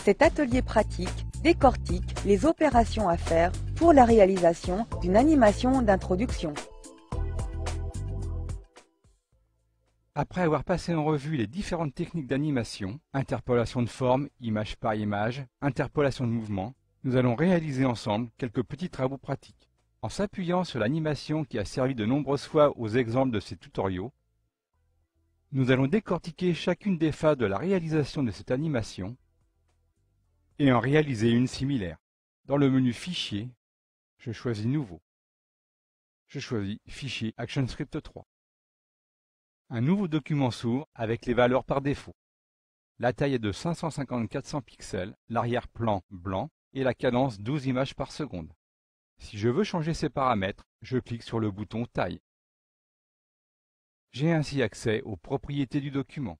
Cet atelier pratique décortique les opérations à faire pour la réalisation d'une animation d'introduction. Après avoir passé en revue les différentes techniques d'animation, interpolation de forme, image par image, interpolation de mouvement, nous allons réaliser ensemble quelques petits travaux pratiques. En s'appuyant sur l'animation qui a servi de nombreuses fois aux exemples de ces tutoriaux, nous allons décortiquer chacune des phases de la réalisation de cette animation et en réaliser une similaire. Dans le menu Fichier, je choisis Nouveau. Je choisis Fichier ActionScript 3. Un nouveau document s'ouvre avec les valeurs par défaut. La taille est de 550-400 pixels, l'arrière-plan blanc et la cadence 12 images par seconde. Si je veux changer ces paramètres, je clique sur le bouton Taille. J'ai ainsi accès aux propriétés du document.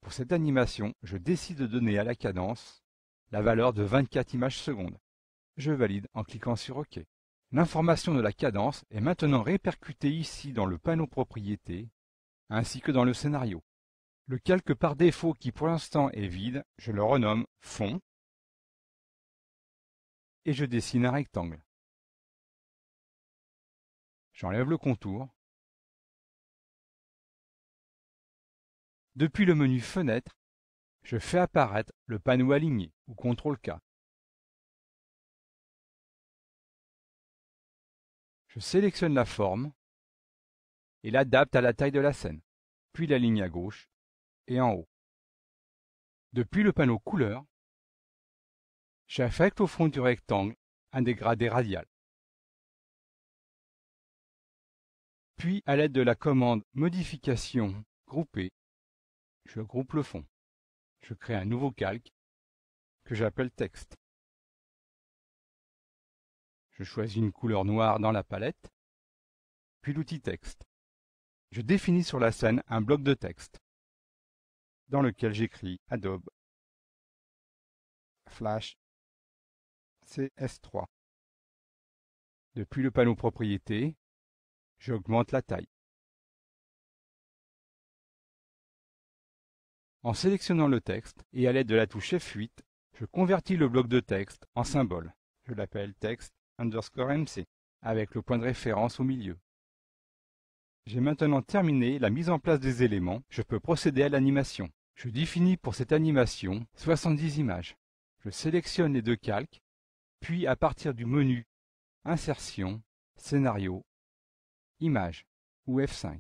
Pour cette animation, je décide de donner à la cadence la valeur de 24 images secondes. Je valide en cliquant sur OK. L'information de la cadence est maintenant répercutée ici dans le panneau Propriétés, ainsi que dans le scénario. Le calque par défaut qui pour l'instant est vide, je le renomme Fond et je dessine un rectangle. J'enlève le contour. Depuis le menu Fenêtre, je fais apparaître le panneau Aligné ou CTRL-K. Je sélectionne la forme et l'adapte à la taille de la scène, puis l'aligne à gauche et en haut. Depuis le panneau Couleur, j'affecte au fond du rectangle un dégradé radial. Puis, à l'aide de la commande Modification Grouper, je groupe le fond. Je crée un nouveau calque que j'appelle Texte. Je choisis une couleur noire dans la palette, puis l'outil Texte. Je définis sur la scène un bloc de texte dans lequel j'écris Adobe Flash CS3. Depuis le panneau Propriétés, j'augmente la taille. En sélectionnant le texte et à l'aide de la touche F8, je convertis le bloc de texte en symbole. Je l'appelle text_MC avec le point de référence au milieu. J'ai maintenant terminé la mise en place des éléments. Je peux procéder à l'animation. Je définis pour cette animation 70 images. Je sélectionne les deux calques, puis à partir du menu Insertion, Scénario, Images ou F5.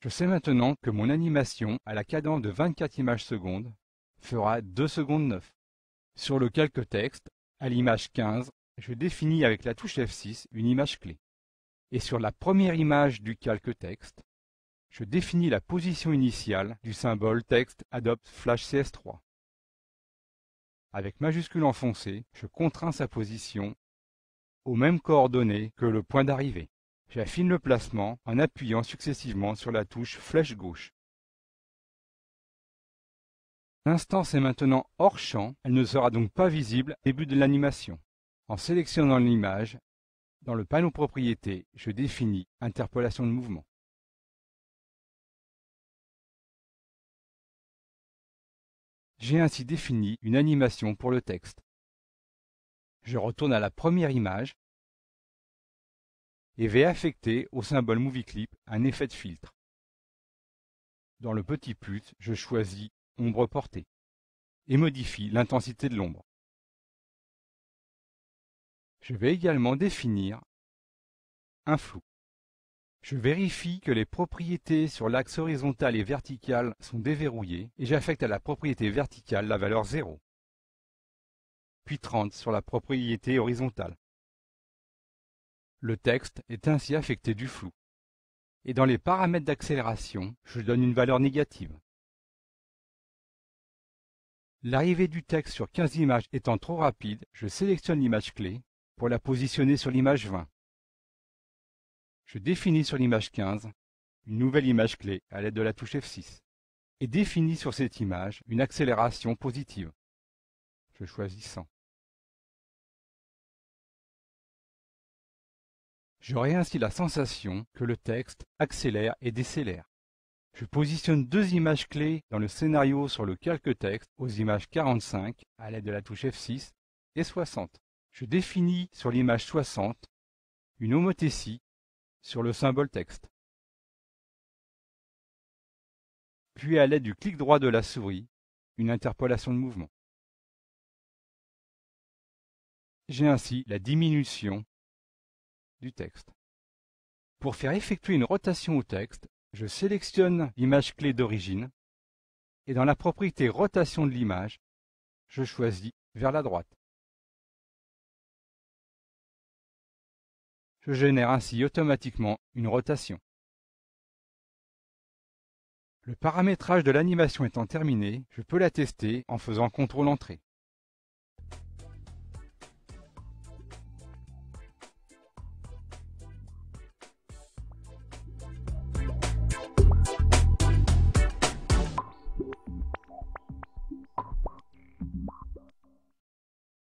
Je sais maintenant que mon animation à la cadence de 24 images secondes fera 2 secondes 9. Sur le calque texte, à l'image 15, je définis avec la touche F6 une image clé. Et sur la première image du calque texte, je définis la position initiale du symbole texte Adobe Flash CS3. Avec majuscule enfoncée, je contrains sa position aux mêmes coordonnées que le point d'arrivée. J'affine le placement en appuyant successivement sur la touche flèche gauche. L'instance est maintenant hors champ, elle ne sera donc pas visible au début de l'animation. En sélectionnant l'image, dans le panneau Propriétés, je définis Interpolation de mouvement. J'ai ainsi défini une animation pour le texte. Je retourne à la première image et vais affecter au symbole Movie Clip un effet de filtre. Dans le petit plus, je choisis Ombre portée et modifie l'intensité de l'ombre. Je vais également définir un flou. Je vérifie que les propriétés sur l'axe horizontal et vertical sont déverrouillées et j'affecte à la propriété verticale la valeur 0, puis 30 sur la propriété horizontale. Le texte est ainsi affecté du flou. Et dans les paramètres d'accélération, je donne une valeur négative. L'arrivée du texte sur 15 images étant trop rapide, je sélectionne l'image clé pour la positionner sur l'image 20. Je définis sur l'image 15 une nouvelle image clé à l'aide de la touche F6 et définis sur cette image une accélération positive. Je choisis 100. J'aurai ainsi la sensation que le texte accélère et décélère. Je positionne deux images clés dans le scénario sur le calque texte aux images 45 à l'aide de la touche F6 et 60. Je définis sur l'image 60 une homothétie sur le symbole texte. Puis à l'aide du clic droit de la souris, une interpolation de mouvement. J'ai ainsi la diminution du texte. Pour faire effectuer une rotation au texte, je sélectionne l'image clé d'origine et dans la propriété rotation de l'image, je choisis vers la droite. Je génère ainsi automatiquement une rotation. Le paramétrage de l'animation étant terminé, je peux la tester en faisant CTRL-Entrée.